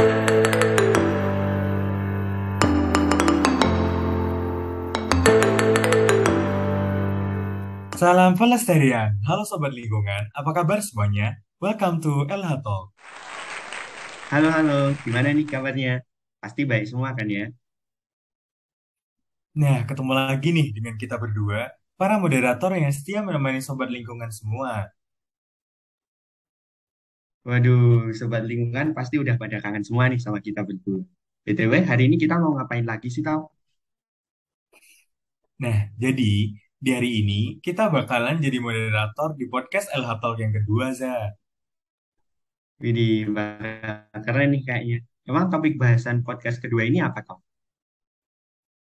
Salam Pelestarian, halo Sobat Lingkungan, apa kabar semuanya? Welcome to LH Talk. Halo, halo. Gimana nih kabarnya? Pasti baik semua kan ya? Nah, ketemu lagi nih dengan kita berdua, para moderator yang setia menemani Sobat Lingkungan semua. Waduh, sobat lingkungan pasti udah pada kangen semua nih sama kita berdua. BTW, hari ini kita mau ngapain lagi sih, tau? Nah, jadi di hari ini kita bakalan jadi moderator di podcast LH Talk yang kedua, Za. Widih, bakal keren nih kayaknya. Emang topik bahasan podcast kedua ini apa, Kak?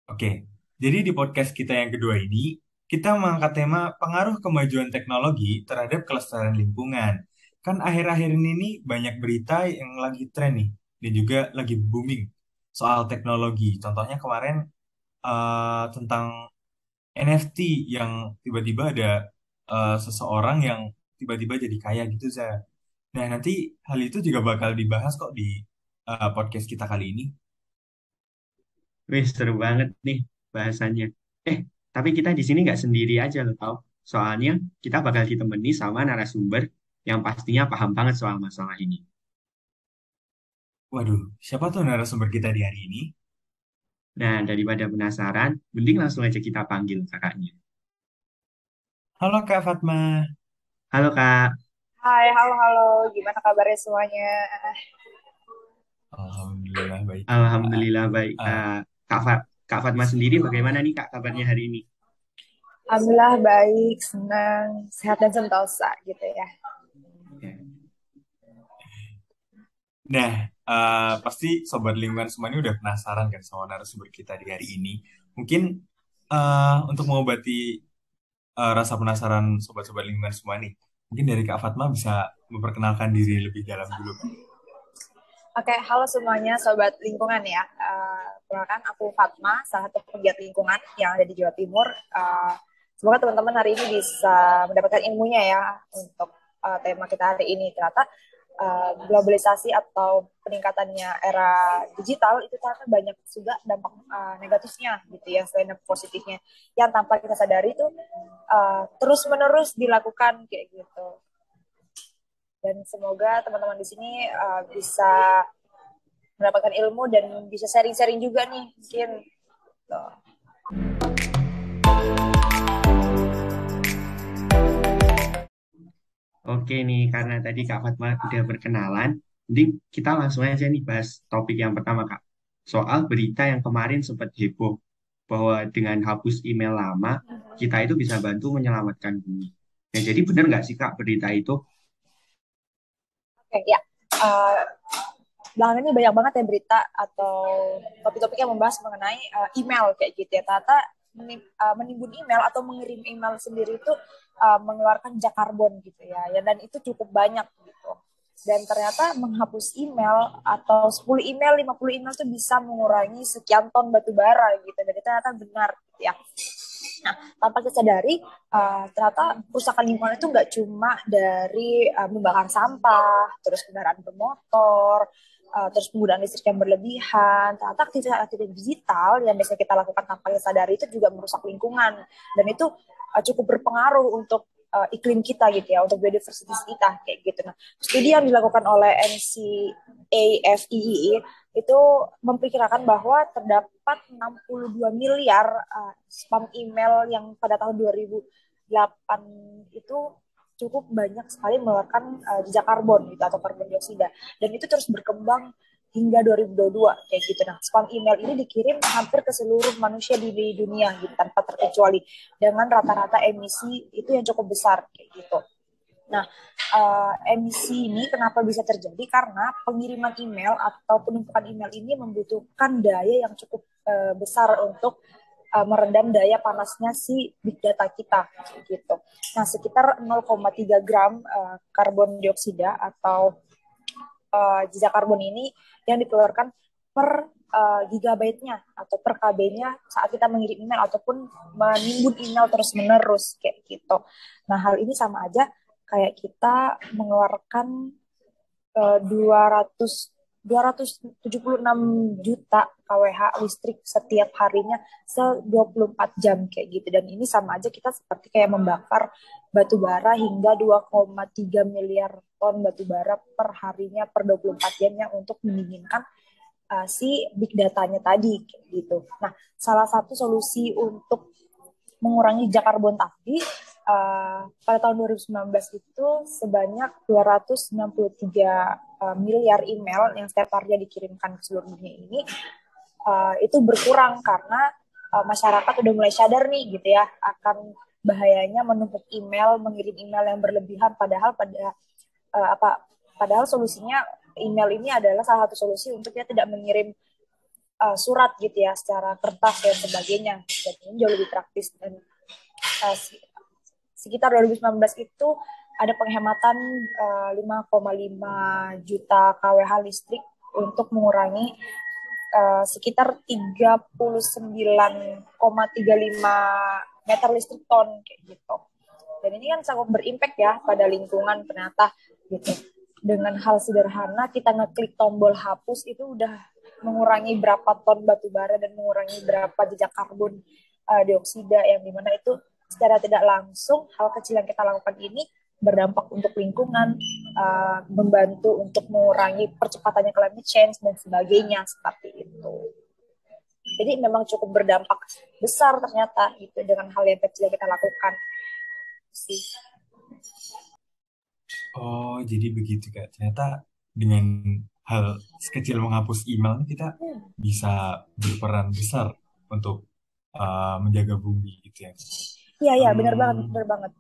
Oke, jadi di podcast kita yang kedua ini, kita mengangkat tema pengaruh kemajuan teknologi terhadap kelestarian lingkungan. Kan akhir-akhir ini nih banyak berita yang lagi tren nih, dan juga lagi booming soal teknologi. Contohnya kemarin tentang NFT yang tiba-tiba ada seseorang yang tiba-tiba jadi kaya gitu, Za. Nah, nanti hal itu juga bakal dibahas kok di podcast kita kali ini. Wih, seru banget nih bahasannya. Eh, tapi kita di sini nggak sendiri aja loh, tau? Soalnya kita bakal ditemani sama narasumber yang pastinya paham banget soal masalah ini. Waduh, siapa tuh narasumber kita di hari ini? Nah, daripada penasaran, mending langsung aja kita panggil kakaknya. Halo Kak Fatma. Halo, Kak. Hai, halo, halo. Gimana kabarnya semuanya? Alhamdulillah baik. Ah, Alhamdulillah baik. ah, Kak Fatma sendiri bagaimana nih Kak kabarnya hari ini? Alhamdulillah baik, senang, sehat dan sentosa gitu ya. Ya. Nah, pasti Sobat Lingkungan semuanya udah penasaran kan sama narasumber kita di hari ini. Mungkin untuk mengobati rasa penasaran Sobat-Sobat Lingkungan semua nih, mungkin dari Kak Fatma bisa memperkenalkan diri lebih dalam dulu. Oke, halo semuanya, sobat lingkungan ya. Perkenalkan aku Fatma, salah satu pegiat lingkungan yang ada di Jawa Timur. Semoga teman-teman hari ini bisa mendapatkan ilmunya ya untuk tema kita hari ini. Ternyata globalisasi atau peningkatannya era digital itu ternyata banyak juga dampak negatifnya gitu ya, selain dampak positifnya yang tanpa kita sadari itu terus-menerus dilakukan kayak gitu. Dan semoga teman-teman di sini bisa mendapatkan ilmu dan bisa sharing-sharing juga nih mungkin tuh. Oke nih, karena tadi Kak Fatma udah berkenalan, jadi kita langsung aja nih bahas topik yang pertama Kak. Soal berita yang kemarin sempat heboh bahwa dengan hapus email lama, kita itu bisa bantu menyelamatkan bumi. Nah, jadi benar nggak sih Kak berita itu? Oke ya, uh, belakangan ini banyak banget ya berita atau topik-topik yang membahas mengenai email kayak gitu ya. Ternyata menimbun email atau mengirim email sendiri itu mengeluarkan jejak karbon gitu ya. Dan itu cukup banyak gitu. Dan ternyata menghapus email atau 10 email, 50 email itu bisa mengurangi sekian ton batu bara gitu. Dan itu ternyata benar gitu ya. Nah, tanpa kita sadari, ternyata kerusakan lingkungan itu nggak cuma dari membakar sampah, terus kendaraan bermotor, terus penggunaan listrik yang berlebihan. Ternyata aktivitas digital yang biasanya kita lakukan tanpa kita sadari itu juga merusak lingkungan. Dan itu cukup berpengaruh untuk iklim kita gitu ya, untuk biodiversitas kita kayak gitu. Nah, studi yang dilakukan oleh NCAFEE itu memperkirakan bahwa terdapat 62 miliar spam email yang pada tahun 2008 itu cukup banyak sekali mengeluarkan jejak karbon gitu atau karbon dioksida, dan itu terus berkembang hingga 2022 kayak gitu. Nah, spam email ini dikirim hampir ke seluruh manusia di dunia gitu tanpa terkecuali dengan rata-rata emisi itu yang cukup besar kayak gitu. Nah, emisi ini kenapa bisa terjadi? Karena pengiriman email atau penumpukan email ini membutuhkan daya yang cukup besar untuk meredam daya panasnya si big data kita, gitu. Nah, sekitar 0,3 gram karbon dioksida atau jejak karbon ini yang dikeluarkan per gigabyte-nya atau per KB-nya saat kita mengirim email ataupun menimbun email terus-menerus kayak gitu. Nah, hal ini sama aja kayak kita mengeluarkan 200 276 juta kWh listrik setiap harinya 24 jam kayak gitu. Dan ini sama aja kita seperti kayak membakar batu bara hingga 2,3 miliar ton batu bara per harinya per 24 jamnya untuk mendinginkan si big datanya tadi kayak gitu. Nah, salah satu solusi untuk mengurangi jejak karbon tadi pada tahun 2019 itu sebanyak 263 miliar email yang setiap harinya dikirimkan ke seluruh dunia ini itu berkurang karena masyarakat udah mulai sadar nih gitu ya akan bahayanya menumpuk email, mengirim email yang berlebihan padahal solusinya email ini adalah salah satu solusi untuk dia tidak mengirim surat gitu ya secara kertas dan sebagainya. Dan ini jauh lebih praktis dan sekitar 2019 itu ada penghematan 5,5 juta kWh listrik untuk mengurangi sekitar 39,35 meter listrik ton kayak gitu. Dan ini kan sangat berimpact ya pada lingkungan ternyata gitu. Dengan hal sederhana kita ngeklik tombol hapus itu udah mengurangi berapa ton batu bara dan mengurangi berapa jejak karbon dioksida yang dimana itu secara tidak langsung hal kecil yang kita lakukan ini berdampak untuk lingkungan, membantu untuk mengurangi percepatannya climate change dan sebagainya seperti itu. Jadi memang cukup berdampak besar ternyata gitu dengan hal yang kecil yang kita lakukan sih. Oh, jadi begitu Kak. Ternyata dengan hal sekecil menghapus email kita bisa berperan besar untuk menjaga bumi gitu ya. Iya, benar banget.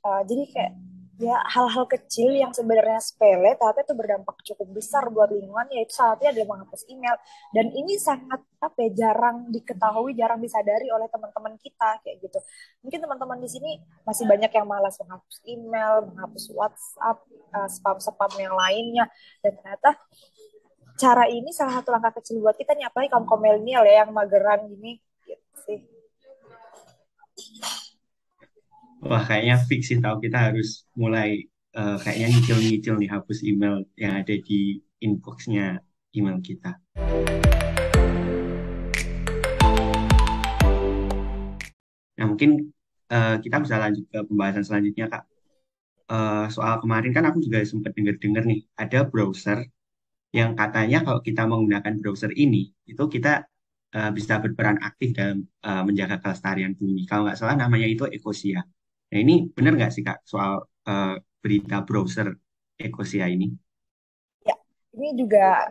Jadi kayak ya hal-hal kecil yang sebenarnya sepele tapi itu berdampak cukup besar buat lingkungan, yaitu salah satunya adalah menghapus email. Dan ini sangat jarang diketahui, jarang disadari oleh teman-teman kita kayak gitu. Mungkin teman-teman di sini masih banyak yang malas menghapus email, menghapus WhatsApp, spam-spam yang lainnya. Dan ternyata cara ini salah satu langkah kecil buat kita nih, apalagi kaum milenial ya yang mageran gini gitu sih. Wah, kayaknya fix sih tahu kita harus mulai kayaknya nyicil-nyicil nih hapus email yang ada di inbox-nya email kita. Nah, mungkin kita bisa lanjut ke pembahasan selanjutnya, Kak. Soal kemarin kan aku juga sempat dengar-dengar nih, ada browser yang katanya kalau kita menggunakan browser ini, itu kita bisa berperan aktif dalam menjaga kelestarian bumi. Kalau nggak salah namanya itu Ecosia. Nah, ini benar nggak sih, Kak, soal berita browser Ecosia ini? Ya, ini juga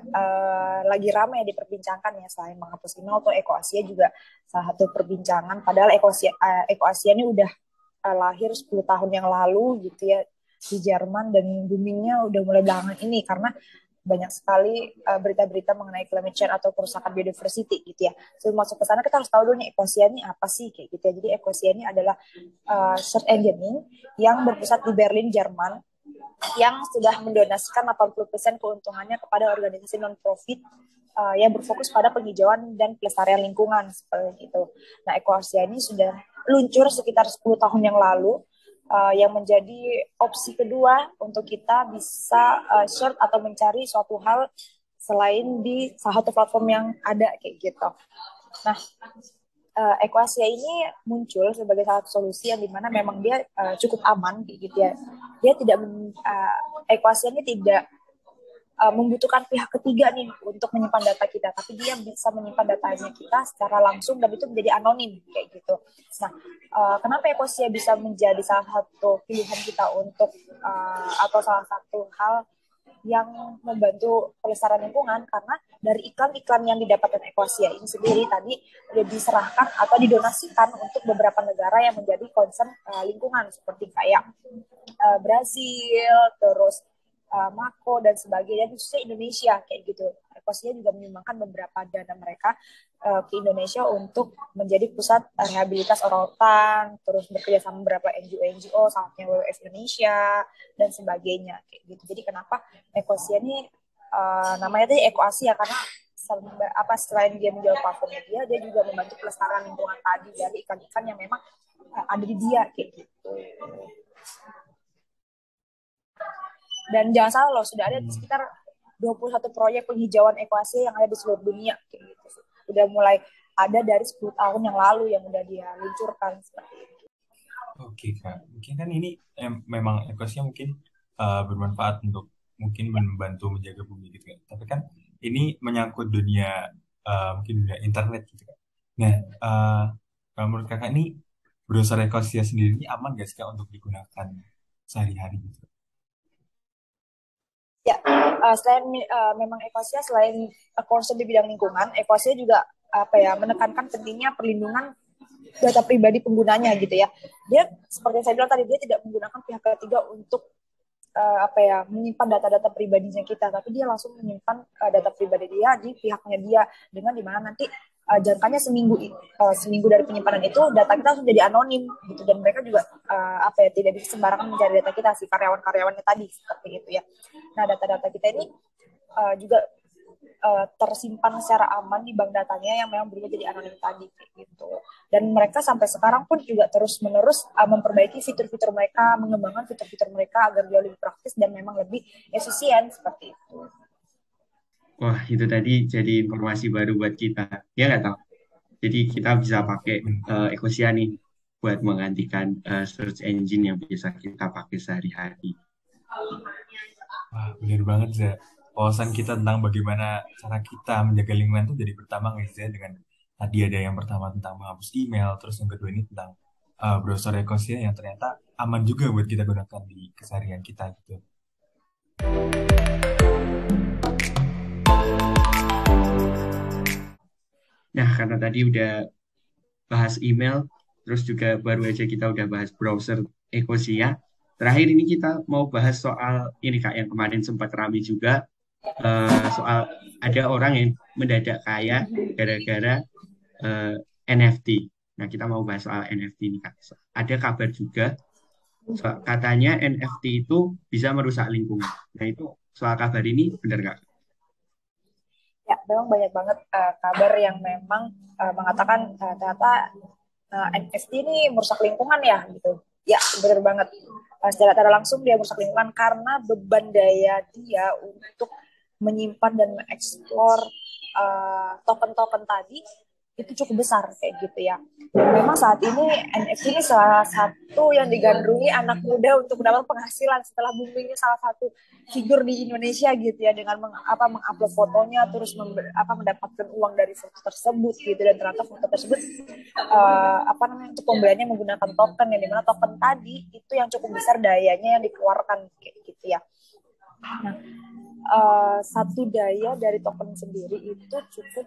lagi ramai diperbincangkan ya, selain menghapus email atau EcoAsia juga salah satu perbincangan. Padahal EcoAsia ini udah lahir 10 tahun yang lalu gitu ya di Jerman, dan boomingnya udah mulai belakangan ini karena banyak sekali berita-berita mengenai climate change atau kerusakan biodiversity gitu ya. Sebelum masuk ke sana kita harus tahu dulu nih Ecosia ini apa sih kayak gitu ya. Jadi Ecosia ini adalah search engine yang berpusat di Berlin, Jerman, yang sudah mendonasikan 80% keuntungannya kepada organisasi non-profit yang berfokus pada penghijauan dan pelestarian lingkungan seperti itu. Nah, Ecosia ini sudah luncur sekitar 10 tahun yang lalu, yang menjadi opsi kedua untuk kita bisa search atau mencari suatu hal selain di salah satu platform yang ada kayak gitu. Nah, Equasia ini muncul sebagai salah satu solusi yang dimana memang dia cukup aman gitu ya. Dia tidak Equasia ini tidak membutuhkan pihak ketiga nih untuk menyimpan data kita, tapi dia bisa menyimpan datanya kita secara langsung dan itu menjadi anonim kayak gitu. Nah, kenapa Ecosia bisa menjadi salah satu pilihan kita untuk atau salah satu hal yang membantu pelestarian lingkungan? Karena dari iklan-iklan yang didapatkan Ecosia ini sendiri tadi diserahkan atau didonasikan untuk beberapa negara yang menjadi concern lingkungan seperti kayak Brazil, terus Mako dan sebagainya, khususnya Indonesia kayak gitu. Ecosia juga menyumbangkan beberapa dana mereka ke Indonesia untuk menjadi pusat rehabilitas orangutan, terus bekerja sama beberapa NGO, saatnya WWF Indonesia dan sebagainya kayak gitu. Jadi kenapa Ecosia ini namanya tadi Ecoasia karena selain dia menjual platformnya dia juga membantu pelestarian lingkungan tadi dari ikan-ikan yang memang ada di dia kayak gitu. Dan jangan salah loh, sudah ada di sekitar 21 proyek penghijauan ekoasia yang ada di seluruh dunia kayak gitu. Udah mulai ada dari 10 tahun yang lalu yang udah dia luncurkan seperti itu. Oke Kak, mungkin kan ini memang ekosnya mungkin bermanfaat untuk mungkin membantu menjaga bumi gitu kan. Tapi kan ini menyangkut dunia mungkin dunia internet gitu kan. Nah, kalau menurut Kakak ini browser ekosnya sendiri ini aman gak sih Kak untuk digunakan sehari-hari gitu? Ya, selain memang ekosia selain concern di bidang lingkungan, ekosia juga menekankan pentingnya perlindungan data pribadi penggunanya gitu ya. Dia seperti yang saya bilang tadi, dia tidak menggunakan pihak ketiga untuk menyimpan data-data pribadinya kita, tapi dia langsung menyimpan data pribadi dia di pihaknya dia, dengan dimana nanti jangkanya seminggu dari penyimpanan itu data kita langsung jadi anonim gitu, dan mereka juga tidak bisa sembarangan mencari data kita, si karyawan-karyawannya tadi seperti itu ya. Nah, data-data kita ini juga tersimpan secara aman di bank datanya yang memang berubah jadi anonim tadi gitu. Dan mereka sampai sekarang pun juga terus-menerus memperbaiki fitur-fitur mereka, mengembangkan fitur-fitur mereka agar jauh lebih praktis dan memang lebih efisien seperti itu. Wah, itu tadi jadi informasi baru buat kita. Ya nggak tahu. Jadi kita bisa pakai Ecosia nih buat menggantikan search engine yang biasa kita pakai sehari-hari. Wah, benar banget Za. Wawasan kita tentang bagaimana cara kita menjaga lingkungan itu jadi bertambah nggak sih Za? Dengan tadi ada yang pertama tentang menghapus email, terus yang kedua ini tentang browser ekosistem yang ternyata aman juga buat kita gunakan di keseharian kita gitu. Nah, karena tadi udah bahas email, terus juga baru aja kita udah bahas browser Ecosia. Terakhir ini kita mau bahas soal ini Kak, yang kemarin sempat ramai juga, soal ada orang yang mendadak kaya gara-gara NFT. Nah, kita mau bahas soal NFT ini Kak. Ada kabar juga, katanya NFT itu bisa merusak lingkungan. Nah, itu soal kabar ini benar nggak? Ya, memang banyak banget kabar yang memang mengatakan ternyata NFT ini merusak lingkungan ya gitu. Ya, benar banget. Secara tidak langsung dia merusak lingkungan karena beban daya dia untuk menyimpan dan mengeksplor token-token tadi itu cukup besar kayak gitu ya. Dan memang saat ini NFT ini salah satu yang digandrungi anak muda untuk mendapat penghasilan setelah boomingnya salah satu figur di Indonesia gitu ya, dengan mengupload fotonya terus mendapatkan uang dari foto tersebut gitu, dan ternyata foto tersebut untuk pembeliannya menggunakan token, yang dimana token tadi itu yang cukup besar dayanya yang dikeluarkan kayak gitu ya. Nah, satu daya dari token sendiri itu cukup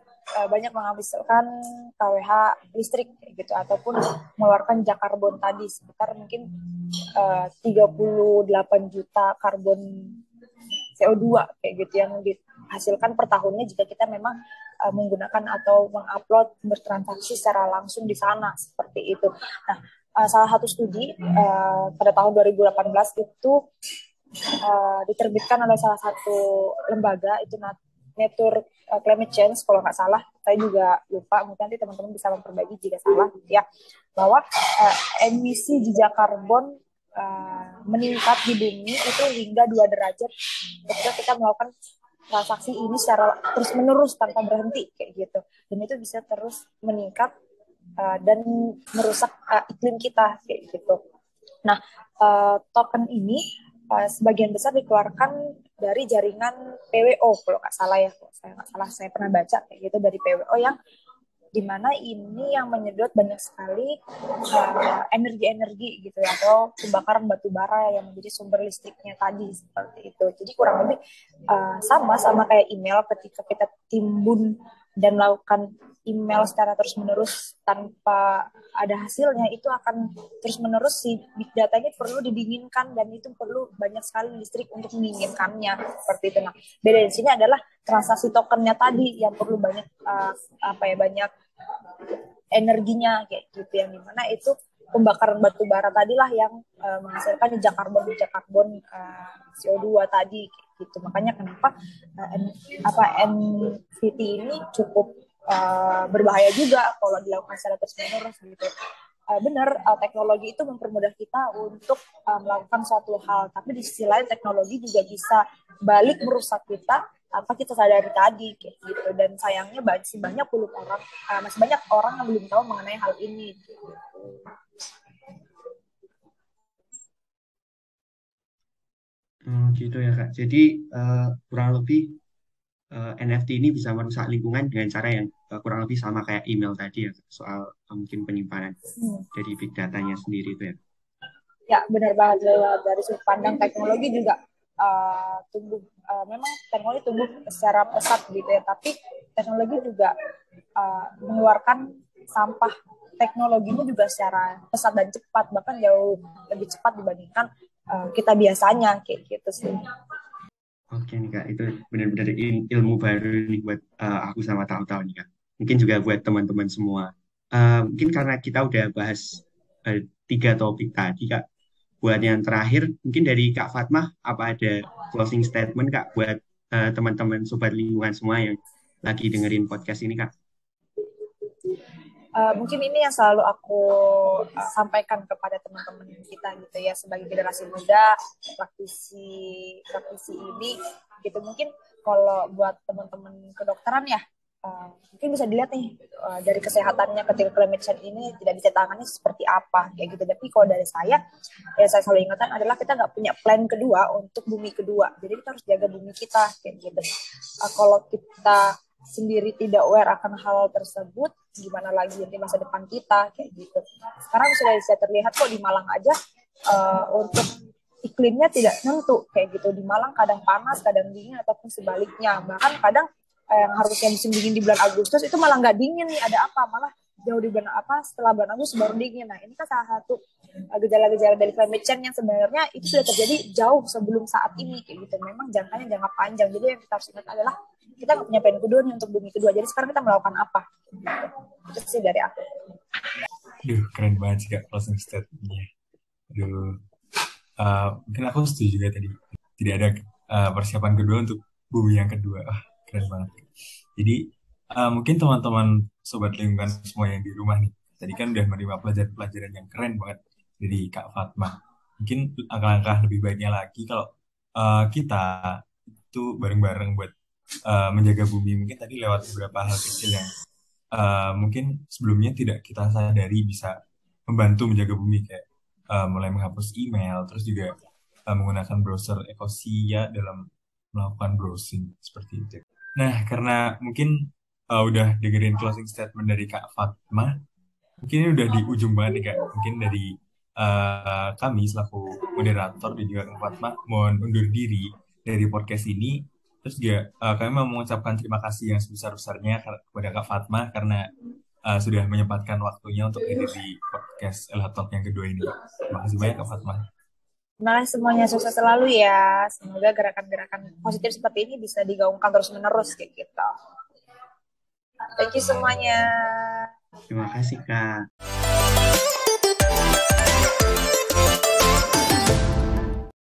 banyak menghabiskan kWh listrik gitu, ataupun mengeluarkan jak karbon tadi sekitar mungkin 38 juta karbon CO2 kayak gitu yang dihasilkan per tahunnya jika kita memang menggunakan atau mengupload bertransaksi secara langsung di sana seperti itu. Nah, salah satu studi pada tahun 2018 itu diterbitkan oleh salah satu lembaga, itu Nature Climate Change kalau nggak salah, saya juga lupa, mungkin nanti teman-teman bisa memperbaiki jika salah ya, bahwa emisi jejak karbon meningkat di bumi itu hingga 2 derajat ketika kita melakukan transaksi ini secara terus menerus tanpa berhenti kayak gitu, dan itu bisa terus meningkat dan merusak iklim kita kayak gitu. Nah, token ini sebagian besar dikeluarkan dari jaringan PWO kalau nggak salah ya, saya pernah baca kayak gitu dari PWO, yang dimana ini yang menyedot banyak sekali energi-energi gitu ya, atau pembakaran batu bara yang menjadi sumber listriknya tadi seperti itu. Jadi kurang lebih sama kayak email, ketika kita timbun dan melakukan email secara terus-menerus tanpa ada hasilnya, itu akan terus-menerus si big data ini perlu didinginkan, dan itu perlu banyak sekali listrik untuk mendinginkannya seperti itu. Nah, beda di sini adalah transaksi tokennya tadi yang perlu banyak banyak energinya kayak gitu, yang dimana itu pembakaran batu bara tadilah yang menghasilkan jejak karbon CO2 tadi gitu. Makanya kenapa NFT ini cukup berbahaya juga kalau dilakukan secara terus-menerus gitu. benar teknologi itu mempermudah kita untuk melakukan suatu hal, tapi di sisi lain teknologi juga bisa balik merusak kita tanpa kita sadari tadi kayak gitu. Dan sayangnya masih banyak orang yang belum tahu mengenai hal ini gitu. Gitu ya Kak. Jadi kurang lebih NFT ini bisa merusak lingkungan dengan cara yang kurang lebih sama kayak email tadi ya, soal mungkin penyimpanan dari big datanya sendiri itu ya. Ya, benar banget. Dari sudut pandang teknologi juga memang teknologi tumbuh secara pesat gitu ya, tapi teknologi juga mengeluarkan sampah teknologinya juga secara pesat dan cepat, bahkan jauh lebih cepat dibandingkan kita biasanya kayak gitu sih. Oke nih Kak, itu benar-benar ilmu baru nih buat aku sama tahu-tahu nih Kak. Mungkin juga buat teman-teman semua. Mungkin karena kita udah bahas 3 topik tadi Kak. Buat yang terakhir, mungkin dari Kak Fatmah, apa ada closing statement Kak buat teman-teman sobat lingkungan semua yang lagi dengerin podcast ini Kak? Mungkin ini yang selalu aku sampaikan kepada teman-teman kita gitu ya, sebagai generasi muda, praktisi ini gitu. Mungkin kalau buat teman-teman kedokteran ya, mungkin bisa dilihat nih dari kesehatannya ketika climate change ini tidak bisa tangani seperti apa kayak gitu. Tapi kalau dari saya, ya saya selalu ingatkan adalah kita nggak punya plan kedua untuk bumi kedua, jadi kita harus jaga bumi kita kayak gitu. Kalau kita sendiri tidak aware akan hal tersebut, gimana lagi nanti masa depan kita kayak gitu. Sekarang sudah bisa terlihat kok di Malang aja untuk iklimnya tidak nentu kayak gitu. Di Malang kadang panas, kadang dingin, ataupun sebaliknya. Bahkan kadang yang harusnya musim dingin di bulan Agustus itu malah nggak dingin nih, ada apa, malah jauh di bulan setelah bulan Agustus baru dingin. Nah, ini kan salah satu gejala-gejala dari climate change yang sebenarnya itu sudah terjadi jauh sebelum saat ini kayak gitu. Memang jangkanya jangka panjang, jadi yang kita harus ingat adalah kita nggak punya plan kedua nih untuk bumi kedua. Jadi sekarang kita melakukan apa? Itu sih dari aku. Keren banget sih Kak closing statement-nya. Mungkin aku setuju juga tadi. Tidak ada persiapan kedua untuk bumi yang kedua. Keren banget. Jadi mungkin teman-teman sobat lingkungan semua yang di rumah nih, tadi kan udah menerima pelajaran-pelajaran yang keren banget dari Kak Fatmah. Mungkin langkah-langkah lebih baiknya lagi kalau kita itu bareng-bareng buat menjaga bumi. Mungkin tadi lewat beberapa hal kecil yang mungkin sebelumnya tidak kita sadari bisa membantu menjaga bumi, kayak mulai menghapus email, terus juga menggunakan browser Ecosia dalam melakukan browsing seperti itu. Nah, karena mungkin udah dengerin closing statement dari Kak Fatmah, mungkin ini udah di ujung banget nih Kak. Mungkin dari kami selaku moderator dan juga Kak Fatmah mohon undur diri dari podcast ini. Terus juga kami mau mengucapkan terima kasih yang sebesar-besarnya kepada Kak Fatmah karena sudah menyempatkan waktunya untuk hadir di podcast Ella Talk yang kedua ini. Terima kasih banyak Kak Fatmah. Terima kasih semuanya, sukses selalu ya. Semoga gerakan-gerakan positif seperti ini bisa digaungkan terus-menerus kayak gitu. Thank you semuanya. Terima kasih Kak.